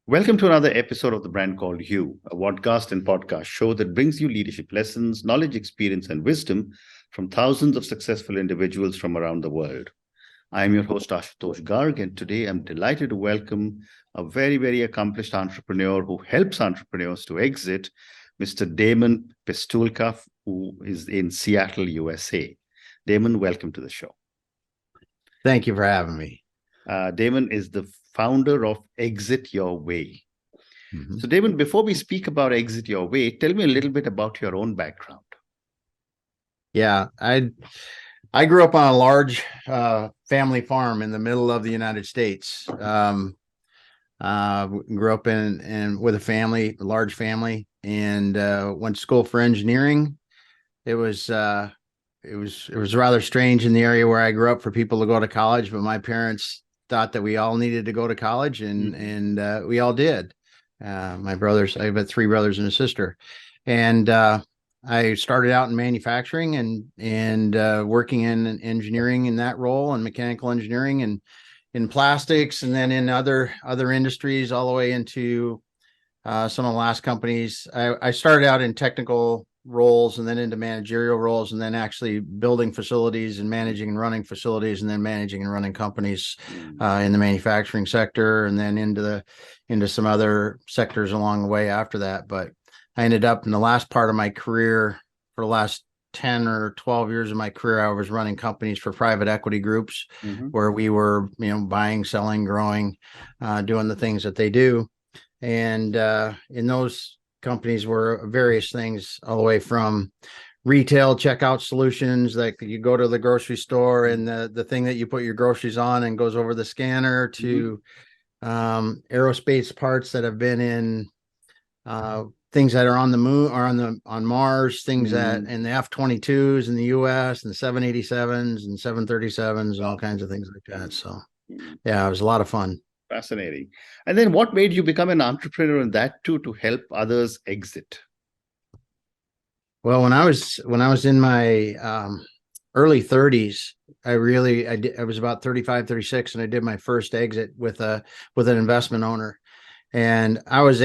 Welcome to another episode of The Brand Called You, a podcast and podcast show that brings you leadership lessons, knowledge, experience, and wisdom from thousands of successful individuals from around the world. I am your host, Ashutosh Garg, and today I'm delighted to welcome a very, very accomplished entrepreneur who helps entrepreneurs to exit, Mr. Damon Pistulka, who is in Seattle, USA. Damon, welcome to the show. Thank you for having me. Damon is the founder of Exit Your Way. Mm-hmm. So, Damon, before we speak about Exit Your Way, tell me a little bit about your own background. Yeah, I grew up on a large family farm in the middle of the United States. Grew up in with a large family, and went to school for engineering. It was rather strange in the area where I grew up for people to go to college, but my parents thought that we all needed to go to college, and we all did. My brothers, I have 3 brothers and a sister, and I started out in manufacturing and working in engineering in that role, and mechanical engineering and in plastics, and then in other industries, all the way into some of the last companies. I started out in technical roles and then into managerial roles, and then actually building facilities and managing and running facilities, and then managing and running companies in the manufacturing sector, and then into some other sectors along the way after that. But I ended up in the last part of my career, for the last 10 or 12 years of my career, I was running companies for private equity groups, where we were, buying, selling, growing, doing the things that they do. And in those companies were various things, all the way from retail checkout solutions, like you go to the grocery store and the thing that you put your groceries on and goes over the scanner, to aerospace parts that have been in things that are on the moon or on Mars, things that in the F-22s in the US, and the 787s and 737s and all kinds of things like that. So yeah, it was a lot of fun. Fascinating. And then what made you become an entrepreneur in that too, to help others exit? Well, when I was in my early 30s, I was about 35, 36, and I did my first exit with an investment owner. And I was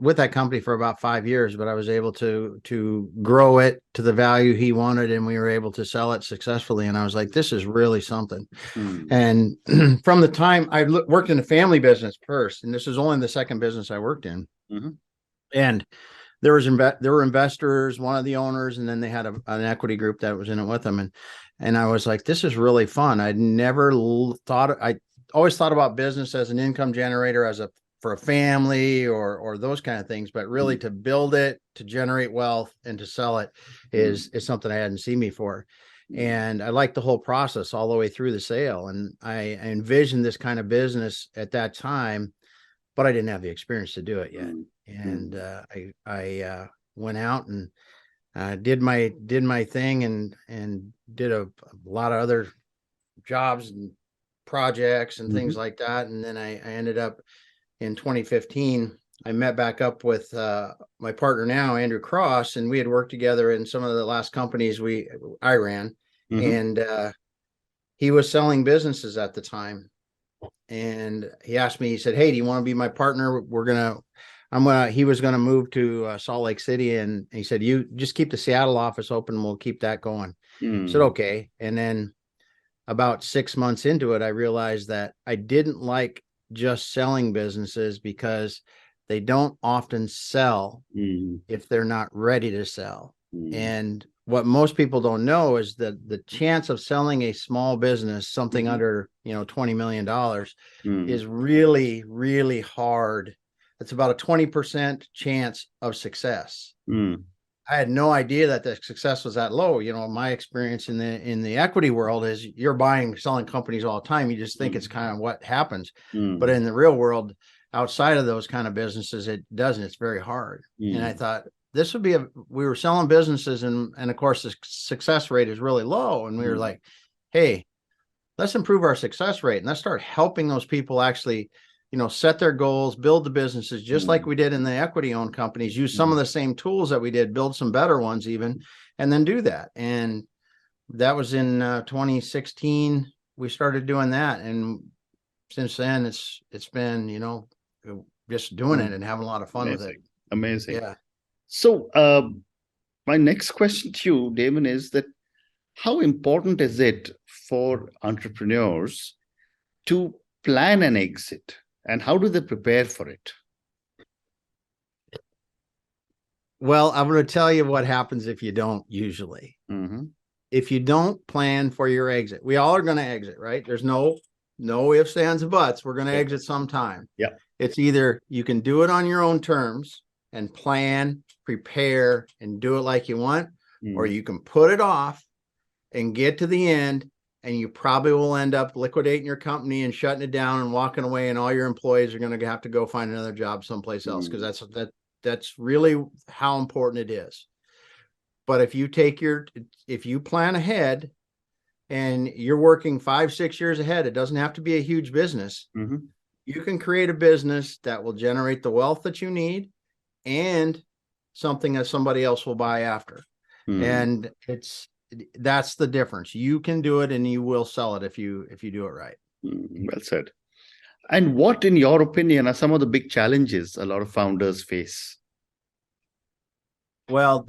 with that company for about 5 years, but I was able to grow it to the value he wanted, and we were able to sell it successfully. And I was like, this is really something. And from the time I worked in a family business first, and this is only the second business I worked in, and there were investors, one of the owners, and then they had an equity group that was in it with them. And I was like, this is really fun. I always thought about business as an income generator, for a family or those kind of things, but really to build it, to generate wealth, and to sell it is something I hadn't seen before. And I liked the whole process all the way through the sale. And I envisioned this kind of business at that time, but I didn't have the experience to do it yet. And I went out and did my thing, and did a lot of other jobs and projects and things like that. And then I ended up in 2015, I met back up with my partner now, Andrew Cross, and we had worked together in some of the last companies I ran. And he was selling businesses at the time. And he asked me, he said, "Hey, do you want to be my partner? He was going to move to Salt Lake City." And he said, "You just keep the Seattle office open. We'll keep that going." I said, "Okay." And then about 6 months into it, I realized that I didn't like just selling businesses, because they don't often sell if they're not ready to sell. And what most people don't know is that the chance of selling a small business, something under $20 million, is really, really hard. It's about a 20% chance of success. I had no idea that the success was that low. My experience in the equity world is you're buying, selling companies all the time. You just think it's kind of what happens. But in the real world, outside of those kind of businesses, it doesn't. It's very hard. And I thought this would be we were selling businesses, and of course the success rate is really low. And we were like, hey, let's improve our success rate, and let's start helping those people actually set their goals, build the businesses just like we did in the equity owned companies, use some of the same tools that we did, build some better ones even, and then do that. And that was in 2016. We started doing that. And since then it's been, just doing it and having a lot of fun with it. Amazing. Yeah. So my next question to you, Damon, is that how important is it for entrepreneurs to plan an exit, and how do they prepare for it? Well, I'm going to tell you what happens if you don't usually. Mm-hmm. If you don't plan for your exit, we all are going to exit, right? There's no ifs, ands, or buts. We're going to exit sometime. Yeah. It's either you can do it on your own terms and plan, prepare, and do it like you want, or you can put it off and get to the end, and you probably will end up liquidating your company and shutting it down and walking away, and all your employees are going to have to go find another job someplace else, because that's really how important it is. But if you plan ahead and you're working 5-6 years ahead, it doesn't have to be a huge business. Mm-hmm. You can create a business that will generate the wealth that you need and something that somebody else will buy after. And that's the difference. You can do it and you will sell it if you do it right. Well said. And what, in your opinion, are some of the big challenges a lot of founders face? Well,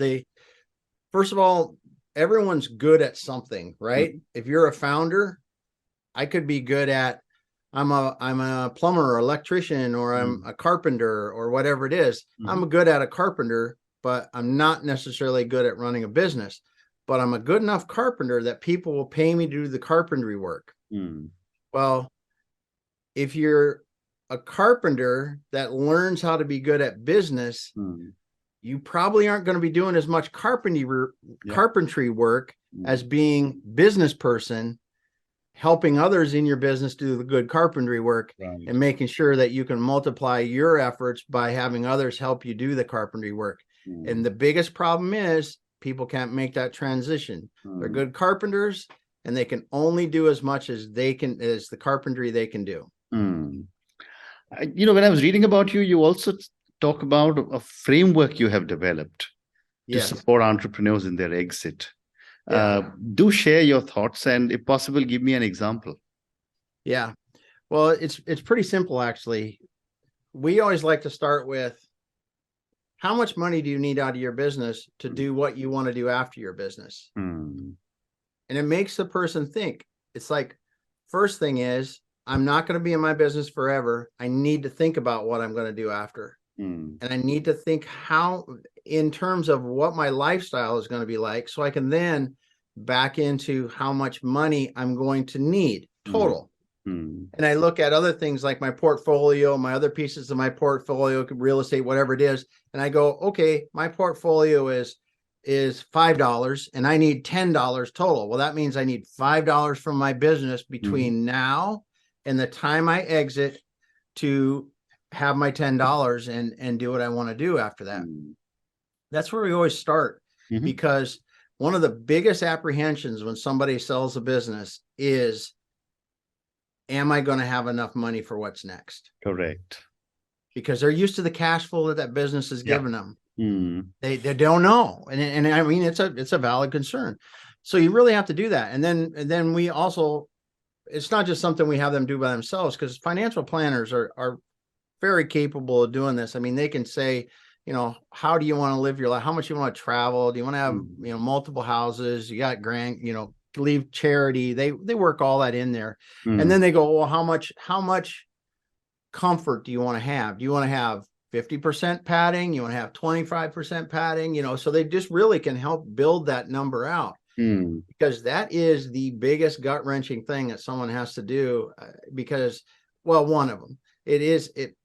first of all, everyone's good at something, right? If you're a founder, I could be good at, I'm a plumber or electrician, or I'm a carpenter or whatever it is. I'm good at a carpenter, but I'm not necessarily good at running a business. But I'm a good enough carpenter that people will pay me to do the carpentry work. Well, if you're a carpenter that learns how to be good at business, you probably aren't going to be doing as much carpentry work as being business person, helping others in your business do the good carpentry work, and making sure that you can multiply your efforts by having others help you do the carpentry work. And the biggest problem is people can't make that transition. They're good carpenters and they can only do as much as the carpentry they can do. When I was reading about you, you also talk about a framework you have developed to support entrepreneurs in their exit. Do share your thoughts, and if possible, give me an example. Yeah. Well, it's pretty simple, actually. We always like to start with, how much money do you need out of your business to do what you want to do after your business? And it makes the person think. It's like, first thing is, I'm not going to be in my business forever. I need to think about what I'm going to do after. And I need to think in terms of what my lifestyle is going to be like, so I can then back into how much money I'm going to need total. And I look at other things like my portfolio, my other pieces of my portfolio, real estate, whatever it is. And I go, okay, my portfolio is $5 and I need $10 total. Well, that means I need $5 from my business between now and the time I exit to have my $10 and do what I want to do after that. That's where we always start, because one of the biggest apprehensions when somebody sells a business is, am I going to have enough money for what's next? Correct. Because they're used to the cash flow that business is giving them. They don't know. And I mean, it's a valid concern. So you really have to do that. And then we also, it's not just something we have them do by themselves, because financial planners are very capable of doing this. I mean, they can say, how do you want to live your life? How much you want to travel? Do you want to have, multiple houses? You got leave charity. They work all that in there. And then they go, well, how much comfort do you want to have? Do you want to have 50% padding? You want to have 25% padding? So they just really can help build that number out. Because that is the biggest gut-wrenching thing that someone has to do, because, well, one of them,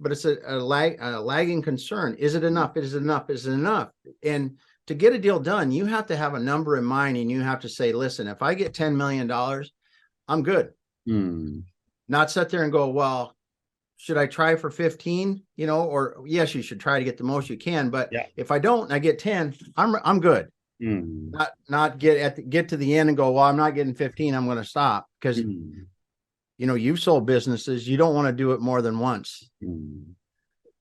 but it's a lagging concern. Is it enough? Is it enough? Is it enough? And to get a deal done, you have to have a number in mind, and you have to say, listen, if I get $10 million, I'm good. Not sit there and go, well, should I try for 15? Or yes, you should try to get the most you can. But if I don't, and I get 10, I'm good. Not get to the end and go, well, I'm not getting 15. I'm going to stop, because you've sold businesses. You don't want to do it more than once.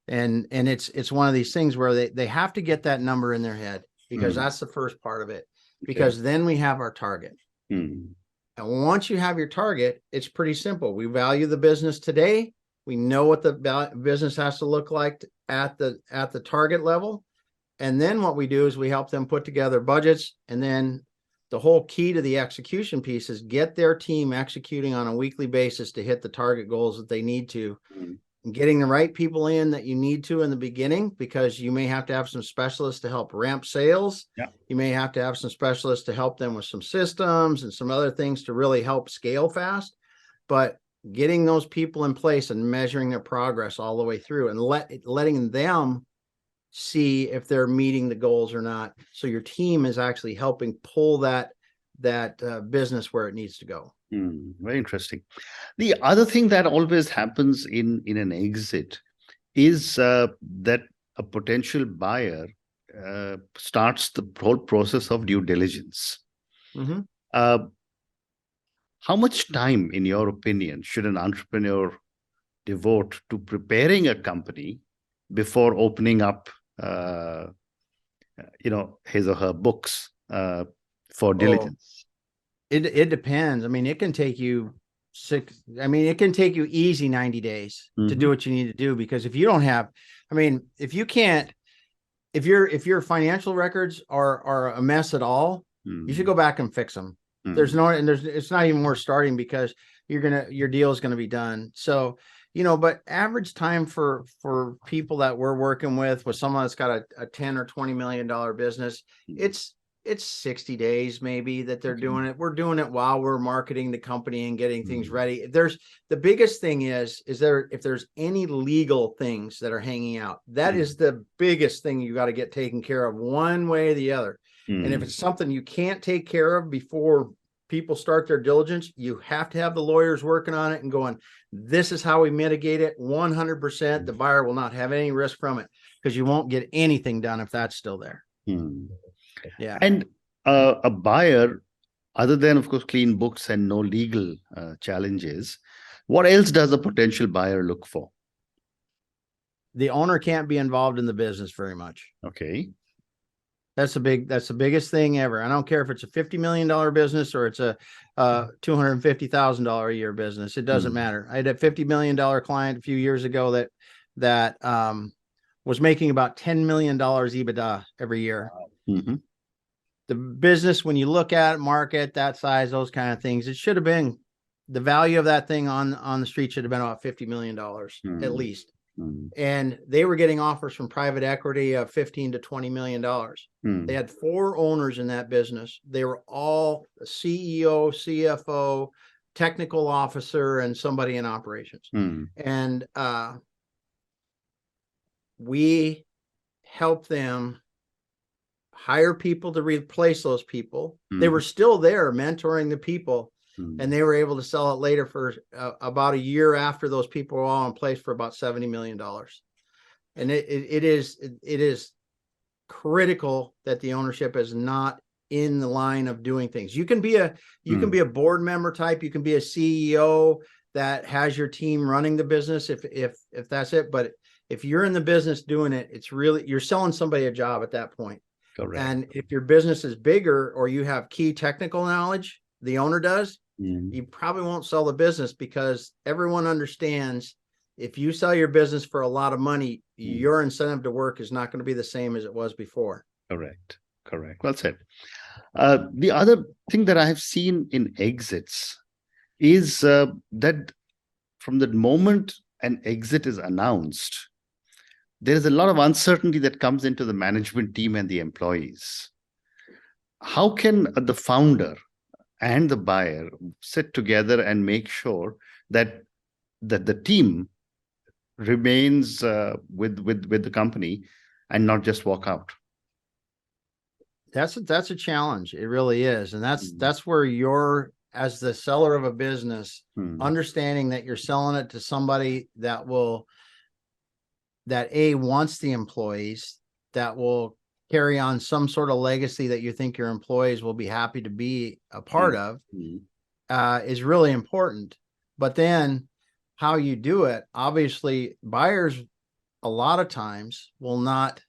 And it's one of these things where they have to get that number in their head, because that's the first part of it, because then we have our target. And once you have your target, it's pretty simple. We value the business today. We know what the business has to look like at the target level. And then what we do is we help them put together budgets. And then the whole key to the execution piece is get their team executing on a weekly basis to hit the target goals that they need to. And getting the right people in that you need to in the beginning, because you may have to have some specialists to help ramp sales. Yeah. You may have to have some specialists to help them with some systems and some other things to really help scale fast. But getting those people in place and measuring their progress all the way through and letting them see if they're meeting the goals or not. So your team is actually helping pull that business where it needs to go. Very interesting. The other thing that always happens in an exit is that a potential buyer starts the whole process of due diligence. Mm-hmm. How much time, in your opinion, should an entrepreneur devote to preparing a company before opening up, his or her books for diligence? It depends. I mean, it can take you easy 90 days to do what you need to do, because if you don't have, if your financial records are a mess at all, you should go back and fix them. It's not even worth starting, because your deal is going to be done. So, but average time for people that we're working with someone that's got a 10 or $20 million business, it's 60 days maybe that they're doing it. We're doing it while we're marketing the company and getting things ready. The biggest thing is if there's any legal things that are hanging out, that is the biggest thing you got to get taken care of one way or the other. And if it's something you can't take care of before people start their diligence, you have to have the lawyers working on it and going, this is how we mitigate it 100%. The buyer will not have any risk from it, because you won't get anything done if that's still there. Yeah. And a buyer, other than, of course, clean books and no legal challenges, what else does a potential buyer look for? The owner can't be involved in the business very much. Okay. That's the biggest thing ever. I don't care if it's a $50 million business or it's a $250,000 a year business. It doesn't matter. I had a $50 million client a few years ago that was making about $10 million EBITDA every year. The business, when you look at market, that size, those kind of things, it should have been, the value of that thing on the street should have been about $50 million at least. And they were getting offers from private equity of $15 to $20 million. They had 4 owners in that business. They were all CEO, CFO, technical officer, and somebody in operations. And we helped them hire people to replace those people. They were still there mentoring the people, and they were able to sell it later for about a year after those people were all in place for about $70 million. And it is critical that the ownership is not in the line of doing things. You can be a board member type, you can be a CEO that has your team running the business if that's it. But if you're in the business doing it, it's really, you're selling somebody a job at that point. Correct. And if your business is bigger or you have key technical knowledge, the owner does, you probably won't sell the business, because everyone understands if you sell your business for a lot of money, your incentive to work is not going to be the same as it was before. Correct. Well said. The other thing that I have seen in exits is that from the moment an exit is announced, there is a lot of uncertainty that comes into the management team and the employees. How can the founder and the buyer sit together and make sure that the team remains with the company and not just walk out? That's a challenge. It really is. And that's where you're, as the seller of a business, understanding that you're selling it to somebody that wants the employees, that will carry on some sort of legacy that you think your employees will be happy to be a part of, is really important. But then how you do it, obviously buyers a lot of times will not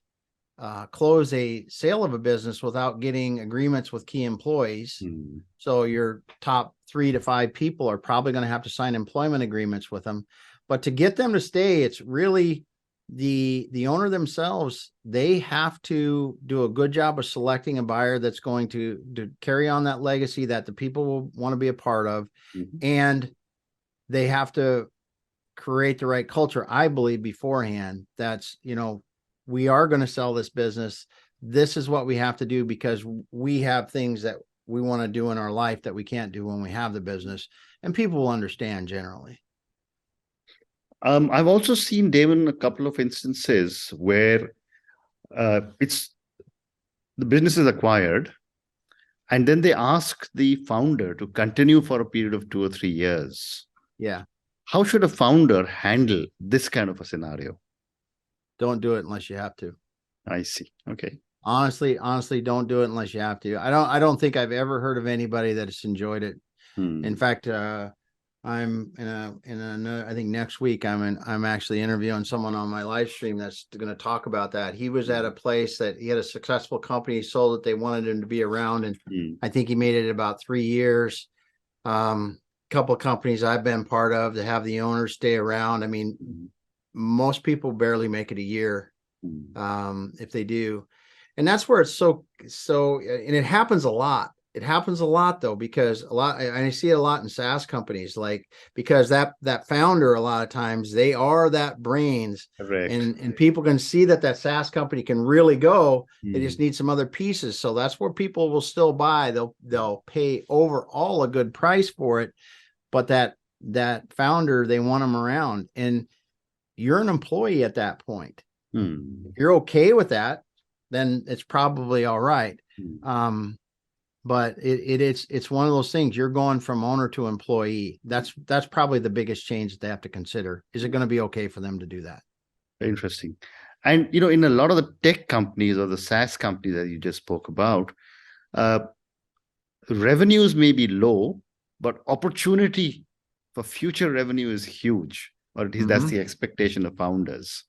close a sale of a business without getting agreements with key employees. So your top 3 to 5 people are probably going to have to sign employment agreements with them. But to get them to stay, it's really the owner themselves. They have to do a good job of selecting a buyer that's going to carry on that legacy that the people will want to be a part of. Mm-hmm. And they have to create the right culture, I believe, beforehand. That's, we are going to sell this business. This is what we have to do because we have things that we want to do in our life that we can't do when we have the business, and people will understand generally. I've also seen, Damon, a couple of instances where it's the business is acquired, and then they ask the founder to continue for a period of 2 or 3 years. Yeah. How should a founder handle this kind of a scenario? Don't do it unless you have to. I see. Okay. Honestly, don't do it unless you have to. I don't think I've ever heard of anybody that has enjoyed it. In fact, I'm I think next week I'm actually interviewing someone on my live stream that's going to talk about that. He was at a place that he had a successful company, sold it. They wanted him to be around. And I think he made it about 3 years. Couple of companies I've been part of to have the owners stay around. I mean, most people barely make it a year. If they do. And that's where it's so, and it happens a lot. It happens a lot though, because I see it a lot in SaaS companies, like, because that founder, a lot of times they are that brains. Correct. And people can see that SaaS company can really go. They just need some other pieces. So that's where people will still buy. They'll pay overall a good price for it. But that founder, they want them around, and you're an employee at that point. If you're okay with that, then it's probably all right. But it's one of those things. You're going from owner to employee. That's probably the biggest change that they have to consider. Is it going to be okay for them to do that? Interesting. And, in a lot of the tech companies or the SaaS companies that you just spoke about, revenues may be low, but opportunity for future revenue is huge, or at least that's the expectation of founders.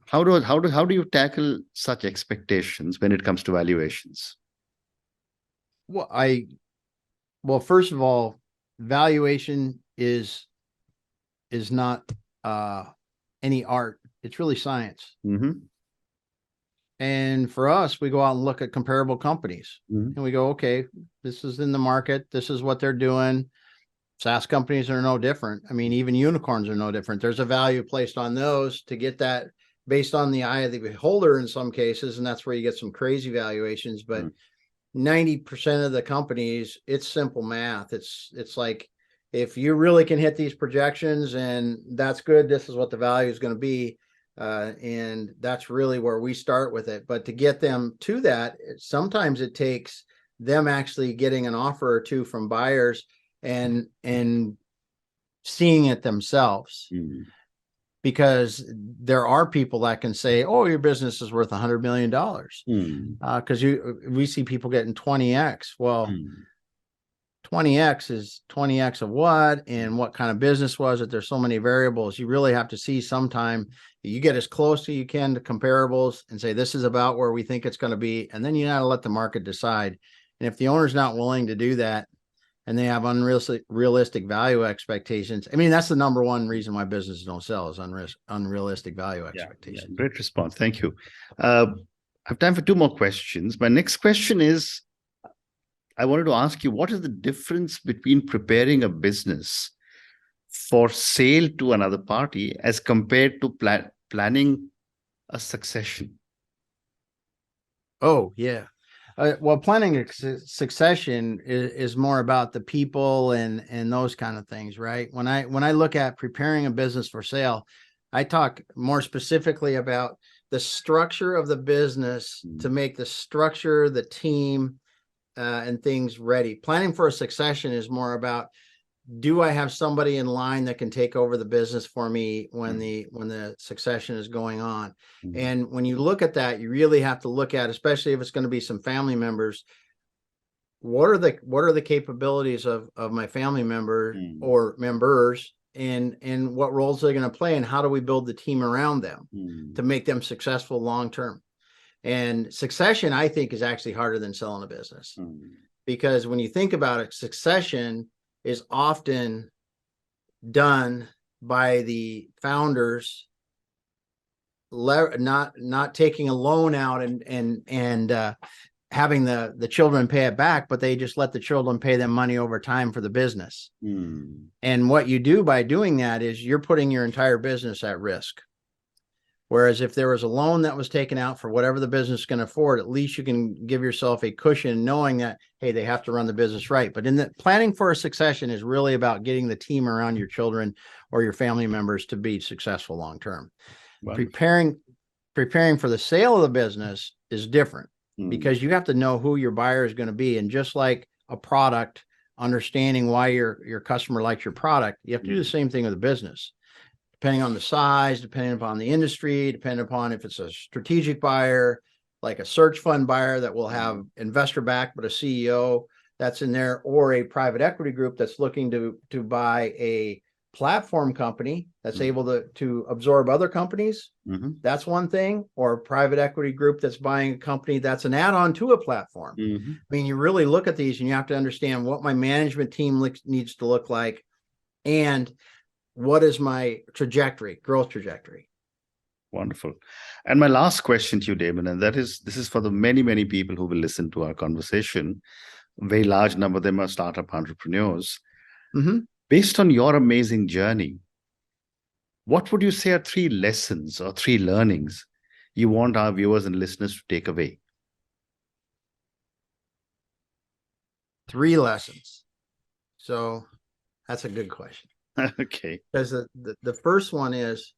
How do you tackle such expectations when it comes to valuations? Well, first of all, valuation is not any art. It's really science. And for us, we go out and look at comparable companies, and we go, okay, this is in the market. This is what they're doing. SaaS companies are no different. I mean, even unicorns are no different. There's a value placed on those to get that based on the eye of the beholder in some cases. And that's where you get some crazy valuations. But 90% of the companies, it's simple math. It's like, if you really can hit these projections and that's good, this is what the value is going to be. And that's really where we start with it. But to get them to that, sometimes it takes them actually getting an offer or two from buyers and seeing it themselves. Because there are people that can say, oh, your business is worth $100 million. Because we see people getting 20x. Well, 20x is 20x of what, and what kind of business was it? There's so many variables. You really have to see sometime. You get as close as you can to comparables and say, this is about where we think it's going to be. And then you got to let the market decide. And if the owner's not willing to do that, and they have unrealistic value expectations. I mean, that's the number one reason why businesses don't sell, is unrealistic value expectations. Yeah, great response. Thank you. I have time for 2 more questions. My next question is, I wanted to ask you, what is the difference between preparing a business for sale to another party as compared to planning a succession? Oh, yeah. Well, planning a succession is more about the people and those kind of things, right? When I look at preparing a business for sale, I talk more specifically about the structure of the business to make the structure, the team, and things ready. Planning for a succession is more about, do I have somebody in line that can take over the business for me when the succession is going on? And when you look at that, you really have to look at, especially if it's going to be some family members, what are the capabilities of my family member or members, and what roles they're going to play, and how do we build the team around them to make them successful long term? And succession, I think, is actually harder than selling a business, because when you think about it, succession is often done by the founders not taking a loan out and having the children pay it back, but they just let the children pay them money over time for the business. And what you do by doing that is you're putting your entire business at risk. Whereas if there was a loan that was taken out for whatever the business can afford, at least you can give yourself a cushion knowing that, hey, they have to run the business right. But in the planning for a succession is really about getting the team around your children or your family members to be successful long-term. Preparing for the sale of the business is different because you have to know who your buyer is going to be. And just like a product, understanding why your customer likes your product, you have to do the same thing with a business. Depending on the size, depending upon the industry, depending upon if it's a strategic buyer, like a search fund buyer that will have investor back, but a CEO that's in there, or a private equity group that's looking to buy a platform company that's able to absorb other companies. That's one thing. Or a private equity group that's buying a company that's an add-on to a platform. I mean, you really look at these and you have to understand what my management team needs to look like and what is my growth trajectory. Wonderful. And my last question to you, Damon, and this is for the many, many people who will listen to our conversation. A very large number of them are startup entrepreneurs. Based on your amazing journey, what would you say are 3 lessons or 3 learnings you want our viewers and listeners to take away? 3 lessons. So that's a good question. Okay. Because the first one is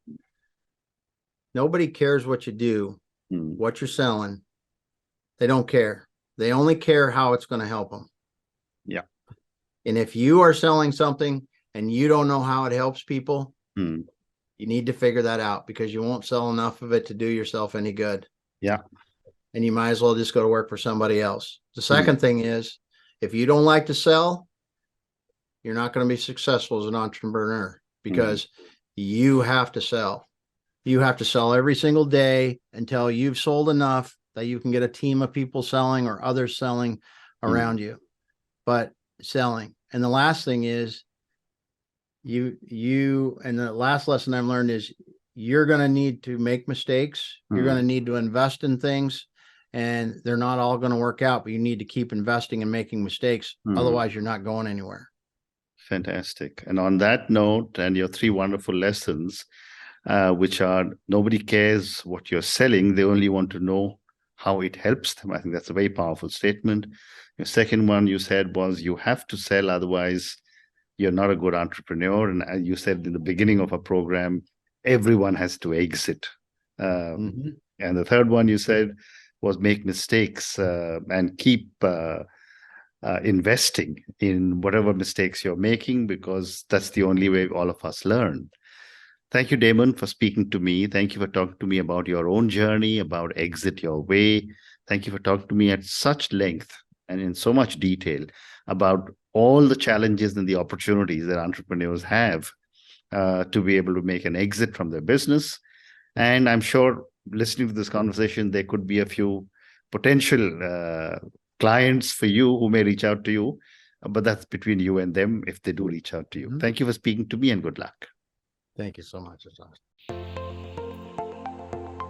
nobody cares what you do, what you're selling. They don't care. They only care how it's going to help them. Yeah. And if you are selling something and you don't know how it helps people, you need to figure that out because you won't sell enough of it to do yourself any good. Yeah. And you might as well just go to work for somebody else. The second thing is, if you don't like to sell, you're not going to be successful as an entrepreneur because you have to sell. You have to sell every single day until you've sold enough that you can get a team of people selling or others selling around you. But selling. And the last thing is and the last lesson I've learned is you're going to need to make mistakes. You're going to need to invest in things and they're not all going to work out, but you need to keep investing and making mistakes. Otherwise you're not going anywhere. Fantastic. And on that note, and your 3 wonderful lessons, which are nobody cares what you're selling. They only want to know how it helps them. I think that's a very powerful statement. Your second one you said was you have to sell, otherwise you're not a good entrepreneur. And as you said in the beginning of our program, everyone has to exit. And the third one you said was make mistakes and keep investing in whatever mistakes you're making, because that's the only way all of us learn. Thank you, Damon, for speaking to me. Thank you for talking to me about your own journey, about Exit Your Way. Thank you for talking to me at such length and in so much detail about all the challenges and the opportunities that entrepreneurs have to be able to make an exit from their business. And I'm sure listening to this conversation, there could be a few potential clients for you who may reach out to you, but that's between you and them if they do reach out to you. Thank you for speaking to me and good luck. Thank you so much.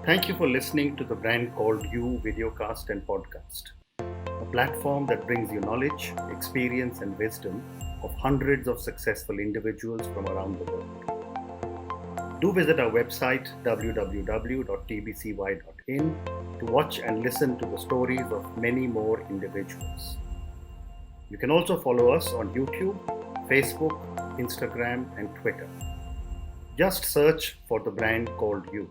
Thank you for listening to the Brand Called You videocast and podcast, a platform that brings you knowledge, experience, and wisdom of hundreds of successful individuals from around the world. Do visit our website www.tbcy.in to watch and listen to the stories of many more individuals. You can also follow us on YouTube, Facebook, Instagram, and Twitter. Just search for the Brand Called You.